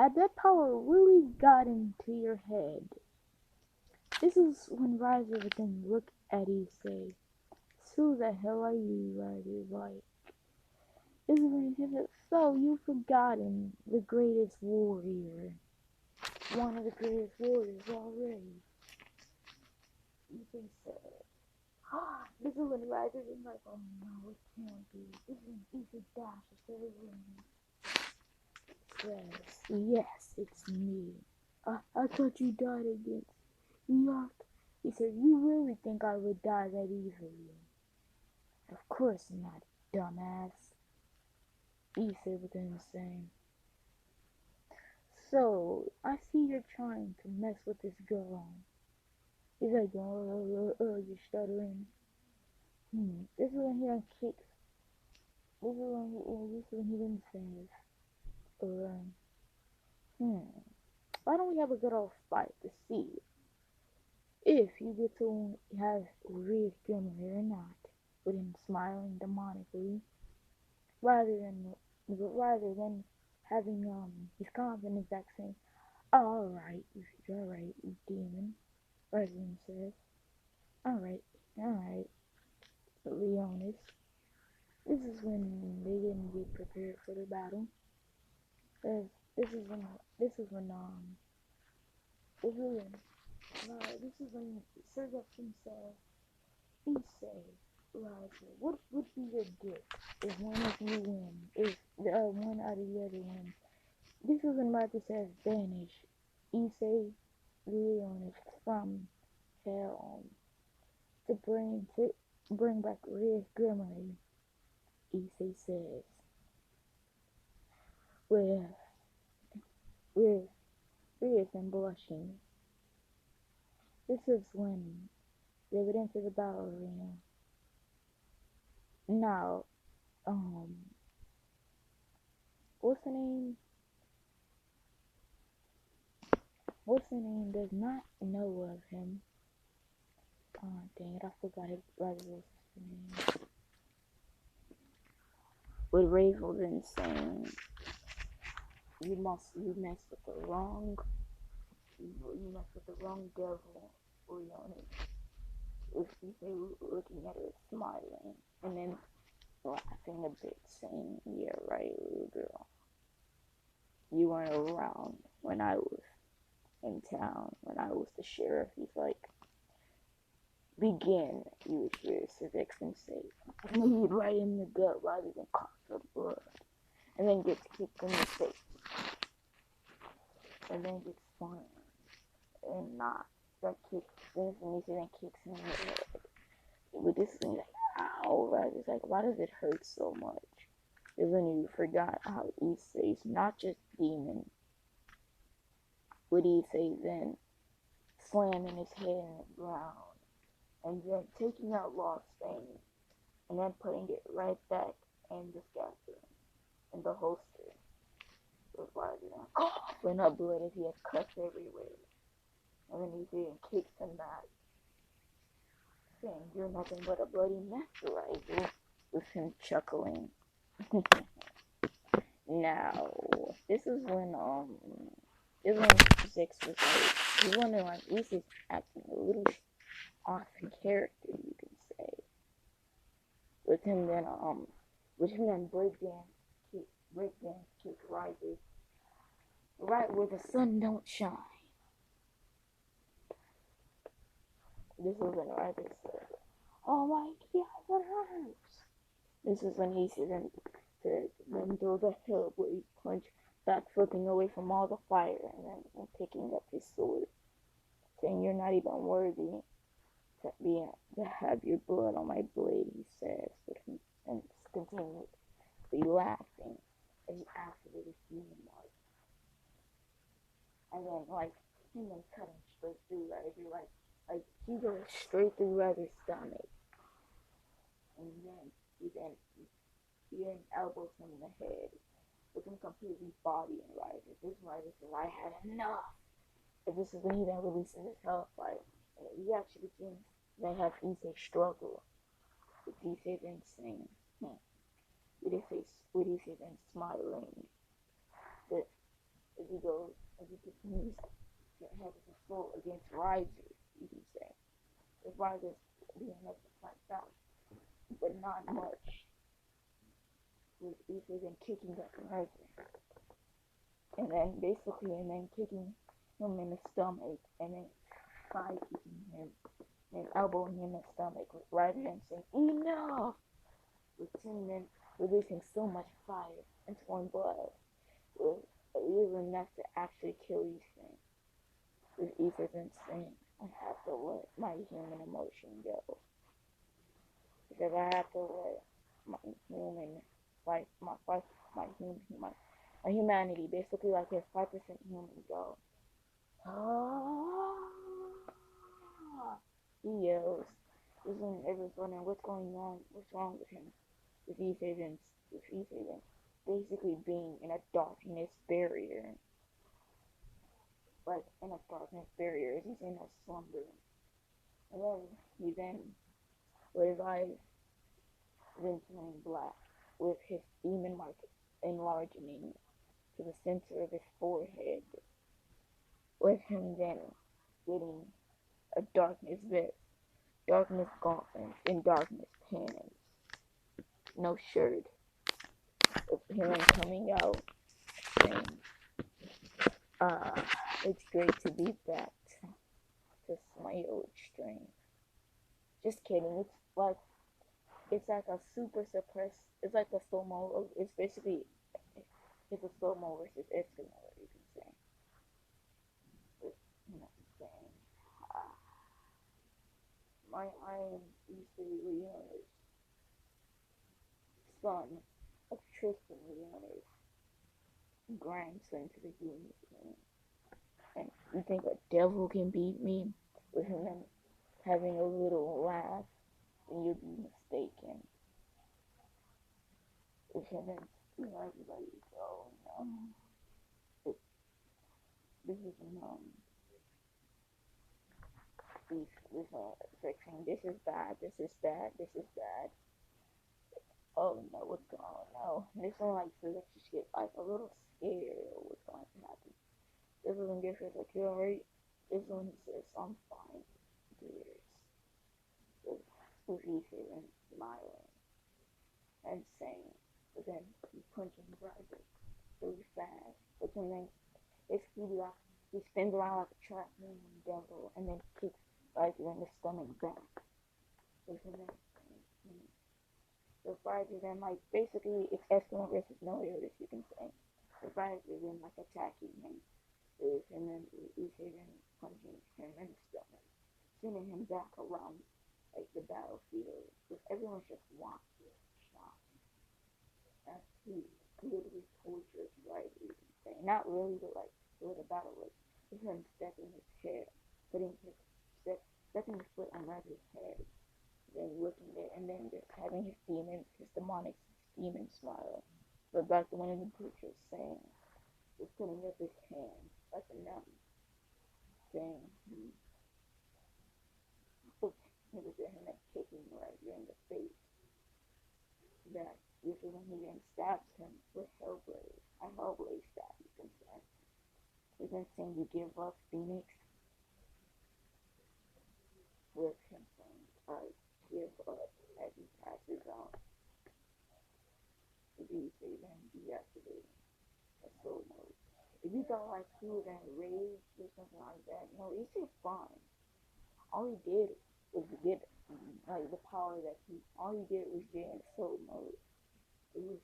had that power really got into your head? This is when Riser would then look at Issei. Who the hell are you, Riser? Like, this is when he said, so you've forgotten the greatest warrior. One of the greatest warriors already. Issei said, this is when Riser was like, oh no, it can't be. This is when Issei dashes to the room. Says, yes, it's me. I thought you died against Yuck. He said, you really think I would die that easily? Of course not, dumbass. Issei was then saying, so, I see you're trying to mess with this girl. He's like, you're stuttering. This is when he done kicks. This is when he then says, why don't we have a good old fight to see if you get to have Red Grimmer or not? With him smiling demonically, rather than having his confidence back saying, alright, you demon. Resident says, alright, Leonis. This is when they didn't get prepared for the battle. This is when Sergei himself, Issei, Roger, what would be your gift if one of you win, if one out of the other win? This is when Roger says, banish Issei Leonis from hell to bring back Red Grimmery. Issei says, with and blushing. This is when they would enter the battle arena. Now, what's the name? Does not know of him. Oh, dang it, I forgot his brother's name. With Raven saying, you mess with the wrong devil, Leonis. With Issei looking at her, smiling, and then laughing a bit, saying, yeah, right, little girl. You weren't around when I was in town, when I was the sheriff. He's like, begin, you hear Civics and say, bleed right in the gut rather than cough for blood. And then gets kicked in the face. And then gets spun. And not that kicks, then kicks him in the head. But this thing like, ow, right? It's like, why does it hurt so much? Is when you forgot how Issei's not just demon. Would Issei then slamming his head in the ground, and then taking out Lost Fang, and then putting it right back in the scatter, in the holster. With Roger coughing up blood as he has cuts everywhere. And then Issei kicks him back, saying, you're nothing but a bloody mess, Riser, with him chuckling. Now, this is when Six was like, he's wondering like, Issei's acting a little off in character, you can say. With him then breakdance kick Riser right where the sun don't shine. This is when Riser said, oh my god, that hurts. This is when he then throw the hellblade punch, back flipping away from all the fire, and then picking up his sword, saying, you're not even worthy to have your blood on my blade, he says, and continued to be laughing as he activated his demon mark. And then, like, him then cutting straight through Riser, like he goes straight through Riser's stomach. And then he elbows him in the head, with him completely bodying Riser. This Riser says, I had enough. And this is when he then releases his hellfire. And he actually begins to have Issei struggle. With Issei then saying, with Issei then smiling. As he goes, He's has his assault against risers, you can say. The risers being able to fight back, but not much. With Issei then kicking that riser. And then kicking him in the stomach, and then side kicking him, and elbowing him in the stomach, rather than saying, enough! With Tim then releasing so much fire and pouring blood, with even enough to actually kill Issei. With Issei then saying, I have to let my human emotion go. Because I have to let my human life, my humanity, basically like his 5% human go. He yells. Everyone's wondering what's going on, what's wrong with him. With Issei basically being in a darkness barrier. Like in a darkness barrier as he's in a slumber. And then he then, with his eyes then turning black, with his demon mark enlarging to the center of his forehead, with him then getting a darkness vest, darkness gauntlets, and darkness pants. No shirt. With him coming out saying, it's great to be back to my old strength. Just kidding. It's like a super suppressed. It's like a slow mo. It's basically it's a slow mo versus Eskimo, you can say. It's, saying, I am Issei Leona's son of Tristan Leona's grandson to the human king. And you think a devil can beat me? With him having a little laugh, then you'll be mistaken. With him everybody go, this is section. This is bad. This is bad. This is bad. Oh no, what's going on? No, this one like so that you get like a little scared of what's going to happen. This one gets like you alright. This one says I'm fine. There's Issei and smiling and saying, but then he's punching Ryder really fast. But then he spins around like a trap devil and then kicks Ryder in the stomach back. So Ryder then like basically it's Eskimo versus Meliodas, you can say. So Ryder then like attacking him. And then Issei then punching him in the stomach, sending him back around like the battlefield. Because everyone's just watching, shocked. As he literally tortures Ryder, you can say. Not really, but like where the battle was. With him stepping his hair, stepping his foot on Ryder's head, then looking at it, and then just having his demonic demon smile. But like the one in the picture saying, just putting up his hand like a nun, saying, it was him like kicking Ryder in the face. That usually when he then stabs him with Hellblade, a Hellblade stab, you can say. He's then saying, you give up, Phoenix? With him saying, I give up as he passes out. The Issei then deactivating a slow mode. If you thought like he was in rage or something like that, no, Issei's fine. All he did was get like the power that all he did was get in slow mode. He's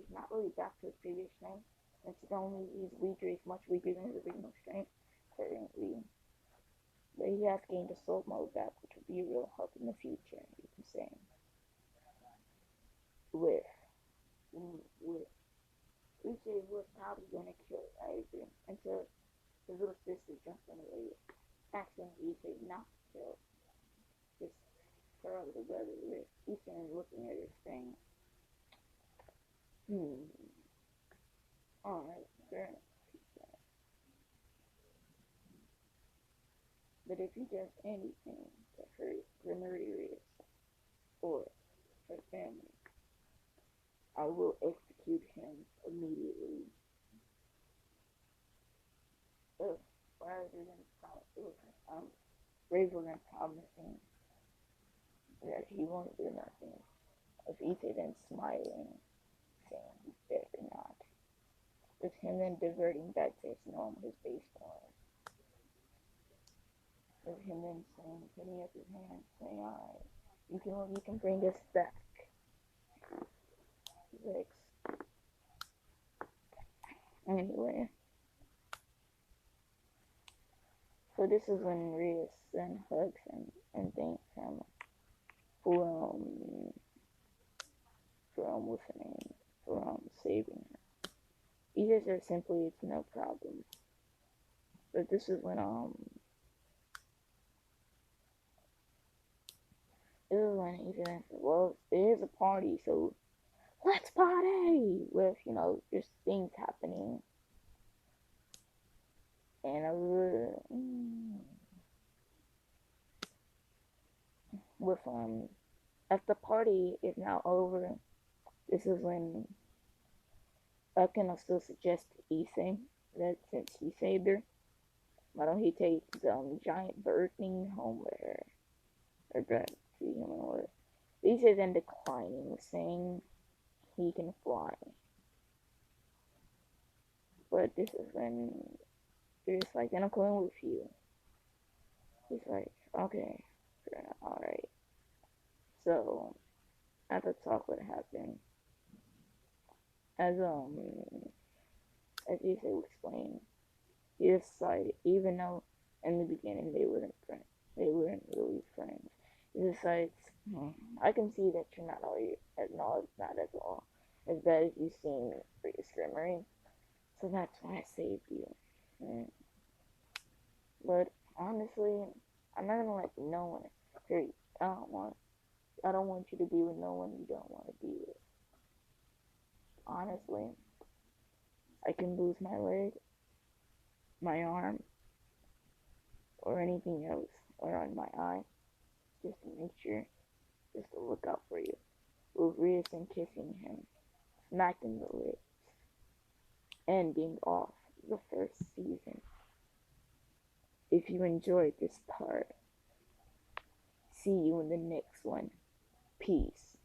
not really back to his previous strength. He's weaker, he's much weaker than his original strength currently. But he has gained a soul mode back, which will be a real help in the future, you can say. With Issei was probably gonna kill Ryder until his little sister jumped in the way, asking Issei not to kill her little brother. With Issei looking at her saying, alright, fair enough. But if he does anything to hurt Grenadiers or her family, I will execute him immediately. children promising that he won't do nothing. With Issei then smiling, saying, better not. With him then diverting back to his normal, his base form. With him then saying, putting up his hand, saying, alright, you can bring us back. Like, anyway. So this is when Rias then hugs him and thanks him for what's her name, for saving her. He just said simply, it's no problem. But this is when he said, well, there's a party, so let's party with, just things happening. And as the party is now over, this is when I can still suggest to Issei that since he saved her, why don't he take the giant bird thing home with her? Or back to human order. Issei then declining, saying he can fly. But this is when you're just like, then I'm going with you. He's like, okay, alright. So, after talk what happened, as Issei will explain, he decided, even though in the beginning they weren't really friends, he decides, I can see that you're not at all as bad as you seem for your memory, so that's why I saved you. But honestly, I'm not gonna let no one. Period. I don't want you to be with no one you don't want to be with. Honestly, I can lose my leg, my arm, or anything else, or on my eye, just to make sure, just to look out for you. With Rias and kissing him, smacking the lips, ending off the first season. If you enjoyed this part, see you in the next one. Peace.